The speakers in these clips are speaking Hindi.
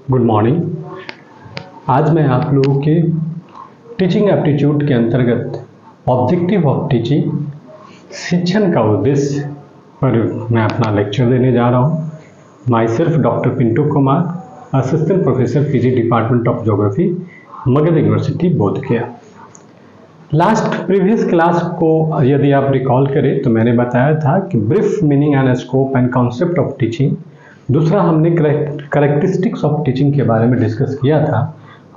Good morning. आज मैं आप लोगों के टीचिंग एप्टीट्यूड के अंतर्गत ऑब्जेक्टिव ऑफ टीचिंग शिक्षण का उद्देश्य पर मैं अपना लेक्चर देने जा रहा हूँ। Myself doctor Pintu Kumar, assistant professor PG department of geography, Magadh university Bodhgaya. Previous class को यदि आप रिकॉल करें तो मैंने बताया था कि brief meaning and scope and concept of teaching. दूसरा हमने कैरेक्टरिस्टिक्स ऑफ टीचिंग के बारे में डिस्कस किया था।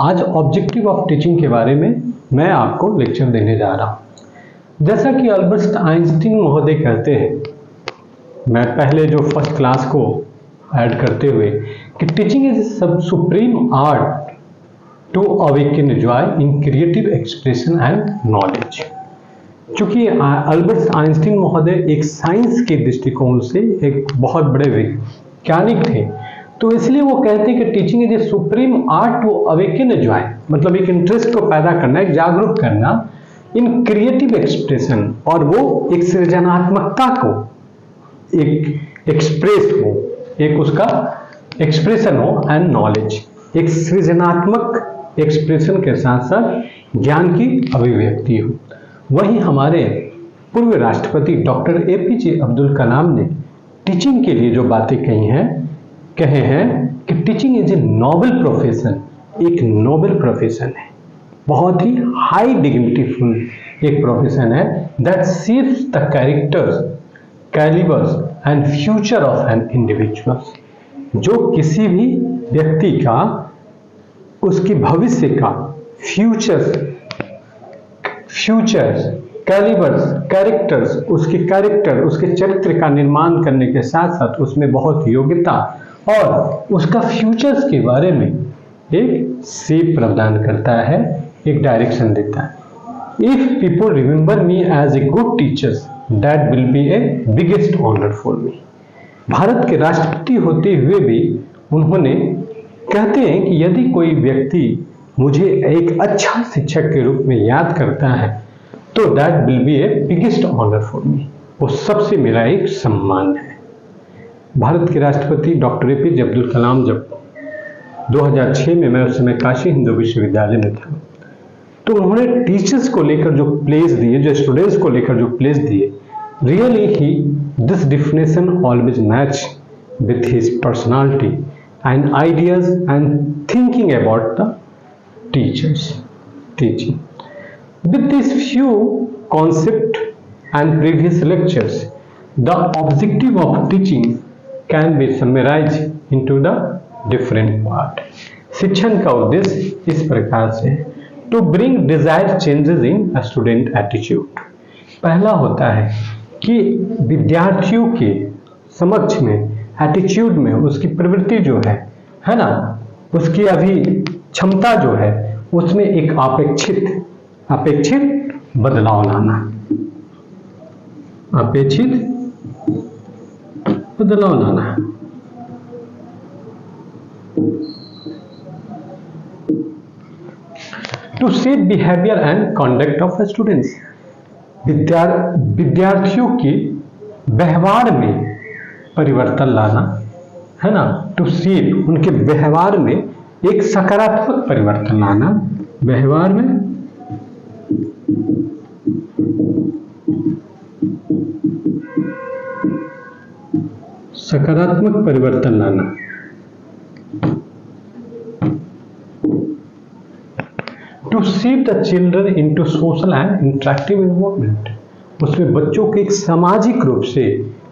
आज ऑब्जेक्टिव ऑफ टीचिंग के बारे में मैं आपको लेक्चर देने जा रहा हूँ। जैसा कि अल्बर्ट आइंस्टीन महोदय कहते हैं, मैं पहले जो फर्स्ट क्लास को ऐड करते हुए कि टीचिंग इज सब supreme art to awaken joy in creative expression and knowledge. चूंकि अल्बर्ट आइंस्टीन महोदय एक साइंस के दृष्टिकोण से एक बहुत बड़े वैज्ञानिक थे, तो इसलिए वो कहते हैं कि teaching is a supreme art to awaken joy, मतलब एक इंटरेस्ट को पैदा करना, एक जागरूक करना इन क्रिएटिव एक्सप्रेशन, और वो एक सृजनात्मकता को एक एक्सप्रेस हो, एक उसका एक्सप्रेशन हो, एंड नॉलेज, एक सृजनात्मक एक्सप्रेशन के साथ साथ ज्ञान की अभिव्यक्ति हो। वहीं हमारे पूर्व राष्ट्रपति डॉक्टर एपीजे अब्दुल कलाम ने टीचिंग के लिए जो बातें कहे हैं कि teaching is a noble profession, एक नोबल प्रोफेशन है, बहुत ही हाई डिग्निटीफुल एक प्रोफेशन है, that shapes the characters, calibers and future of an individuals, जो किसी भी व्यक्ति का, उसकी भविष्य का फ्यूचर्स, कैलिबर्स, कैरेक्टर्स, उसके कैरेक्टर, उसके चरित्र का निर्माण करने के साथ साथ उसमें बहुत योग्यता और उसका फ्यूचर्स के बारे में एक शेप प्रदान करता है, एक डायरेक्शन देता है। If people remember me as a good teachers that will be a biggest honour for me. Bharat के राष्ट्रपति होते हुए भी उन्होंने कहते हैं कि यदि कोई व्यक्ति मुझे एक अच्छा शिक्षक के रूप में याद करता है तो that will be a biggest honour for me, वो सबसे मेरा एक सम्मान है। भारत के राष्ट्रपति डॉक्टर एपीजे अब्दुल कलाम जब 2006 में, मैं उस समय काशी हिंदू विश्वविद्यालय में था, तो उन्होंने टीचर्स को लेकर जो प्लेस दिए, जो स्टूडेंट्स को लेकर जो प्लेस दिए, really he this definition always match with his personality and ideas and thinking about the teachers teaching. With these few concepts and previous lectures, the objective of teaching can be summarized into the different part. शिक्षण का उद्देश्य इस प्रकार से है, to bring desired changes in a student attitude. पहला होता है कि विद्यार्थियों के समक्ष में, एटीट्यूड में, उसकी प्रवृत्ति जो है ना, उसकी अभी क्षमता जो है, उसमें एक अपेक्षित बदलाव लाना, अपेक्षित बदलाव लाना। To shape behaviour and conduct of students, विद्यार्थियों के व्यवहार में परिवर्तन लाना, है ना। टू शेप, उनके व्यवहार में एक सकारात्मक परिवर्तन लाना, व्यवहार में सकारात्मक परिवर्तन लाना। To shape the children into social and interactive involvement, उसमें बच्चों के एक सामाजिक रूप से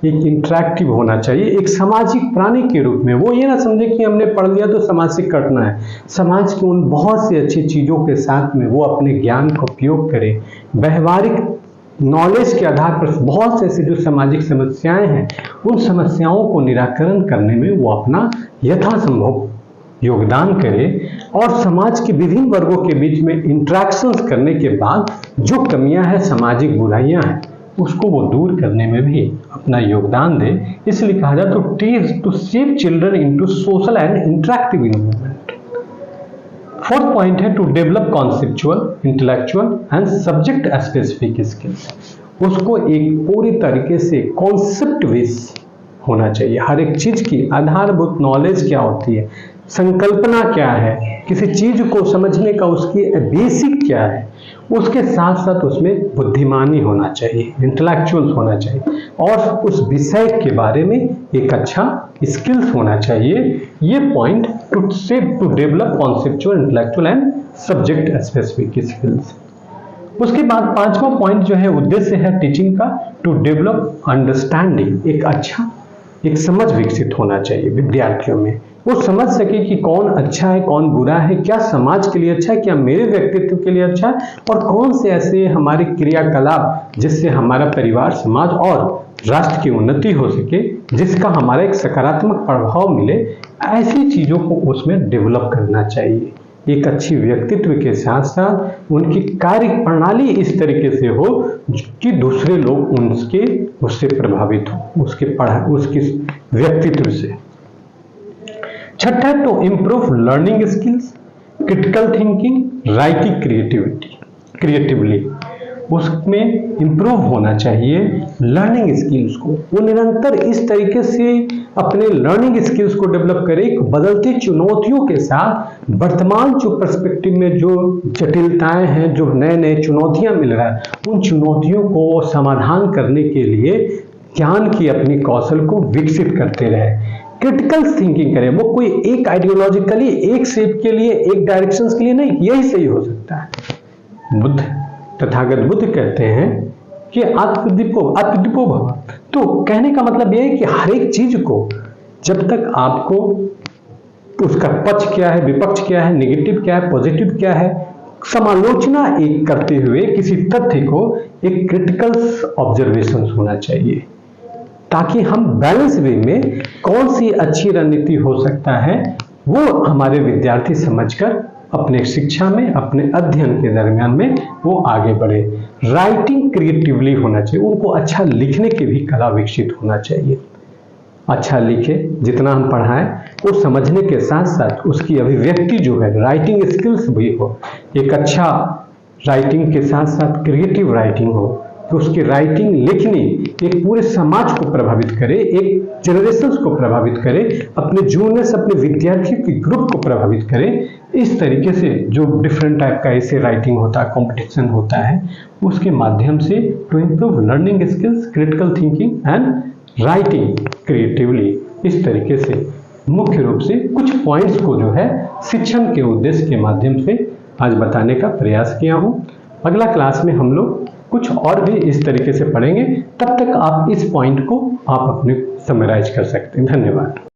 एक इंटरेक्टिव होना चाहिए, एक सामाजिक प्राणी के रूप में। वो ये ना समझे कि हमने पढ़ लिया तो समाज से कटना है, समाज की उन बहुत सी अच्छी चीजों के साथ में वो अपने ज्ञान का उपयोग करे, व्यवहारिक नॉलेज के आधार पर बहुत से ऐसी जो सामाजिक समस्याएं हैं, उन समस्याओं को निराकरण करने में वो अपना यथासंभव योगदान करे, और समाज के विभिन्न वर्गों के बीच में इंटरेक्शंस करने के बाद जो कमियां हैं, सामाजिक बुराइयां हैं, उसको वो दूर करने में भी अपना योगदान दे। इसलिए कहा जाए to shape children into social and interactive involvement. Fourth point है to develop conceptual, intellectual and subject specific skills. उसको एक पूरी तरीके से कॉन्सेप्ट बेस होना चाहिए। हर एक चीज की आधारभूत नॉलेज क्या होती है, संकल्पना क्या है, किसी चीज को समझने का उसकी बेसिक क्या है, उसके साथ साथ उसमें बुद्धिमानी होना चाहिए, इंटेलेक्चुअल होना चाहिए, और उस विषय के बारे में एक अच्छा स्किल्स होना चाहिए। ये point two develop conceptual, intellectual and subject specific skills. उसके बाद पांचवा पॉइंट जो है उद्देश्य है टीचिंग का, टू डेवलप अंडरस्टैंडिंग, एक समझ विकसित होना चाहिए विद्यार्थियों में। वो समझ सके कि कौन अच्छा है, कौन बुरा है, क्या समाज के लिए अच्छा है, क्या मेरे व्यक्तित्व के लिए अच्छा है, और कौन से ऐसे हमारे क्रियाकलाप जिससे हमारा परिवार, समाज और राष्ट्र की उन्नति हो सके, जिसका हमारा एक सकारात्मक प्रभाव मिले, ऐसी चीजों को उसमें डेवलप करना चाहिए। एक अच्छी व्यक्तित्व के साथ साथ उनकी कार्य प्रणाली इस तरीके से हो कि दूसरे लोग उससे प्रभावित हो, उसके व्यक्तित्व से। छठा, तो improve learning skills, critical thinking, writing creatively, उसमें इम्प्रूव होना चाहिए लर्निंग स्किल्स को। वो निरंतर इस तरीके से अपने लर्निंग स्किल्स को डेवलप करे, बदलती चुनौतियों के साथ वर्तमान जो पर्सपेक्टिव में जो जटिलताएं हैं, जो नए नए चुनौतियां मिल रहा है, उन चुनौतियों को समाधान करने के लिए ज्ञान की अपनी कौशल को विकसित करते रहे। क्रिटिकल थिंकिंग करें, वो कोई एक आइडियोलॉजिकली, एक शेप के लिए, एक डायरेक्शंस के लिए नहीं, यही सही हो सकता है। तथागत बुद्ध कहते हैं कि आत्मदीपो भव। तो कहने का मतलब यह है कि हर एक चीज को जब तक आपको उसका पक्ष क्या है, विपक्ष क्या है, नेगेटिव क्या है, पॉजिटिव क्या है, समालोचना एक करते हुए किसी तथ्य को एक क्रिटिकल ऑब्जर्वेशन होना चाहिए, ताकि हम बैलेंस वे में कौन सी अच्छी रणनीति हो सकता है वो हमारे विद्यार्थी समझकर अपने शिक्षा में, अपने अध्ययन के दरमियान में वो आगे बढ़े। राइटिंग क्रिएटिवली होना चाहिए, उनको अच्छा लिखने की भी कला विकसित होना चाहिए। अच्छा लिखे, जितना हम पढ़ाएं वो समझने के साथ साथ उसकी अभिव्यक्ति जो है, राइटिंग स्किल्स भी हो, एक अच्छा राइटिंग के साथ साथ क्रिएटिव राइटिंग हो, तो उसकी राइटिंग, लिखनी एक पूरे समाज को प्रभावित करे, एक जनरेशन को प्रभावित करे, अपने जूनियर्स, अपने विद्यार्थियों के ग्रुप को प्रभावित करे। इस तरीके से जो डिफरेंट टाइप का ऐसे राइटिंग होता है, कंपटीशन होता है, उसके माध्यम से to improve learning skills, critical thinking and writing creatively, इस तरीके से मुख्य रूप से कुछ पॉइंट्स को जो है शिक्षण के उद्देश्य के माध्यम से आज बताने का प्रयास किया हूं। अगला क्लास में हम लोग कुछ और भी इस तरीके से पढ़ेंगे। तब तक आप इस पॉइंट को आप अपने समराइज कर सकते हैं। धन्यवाद।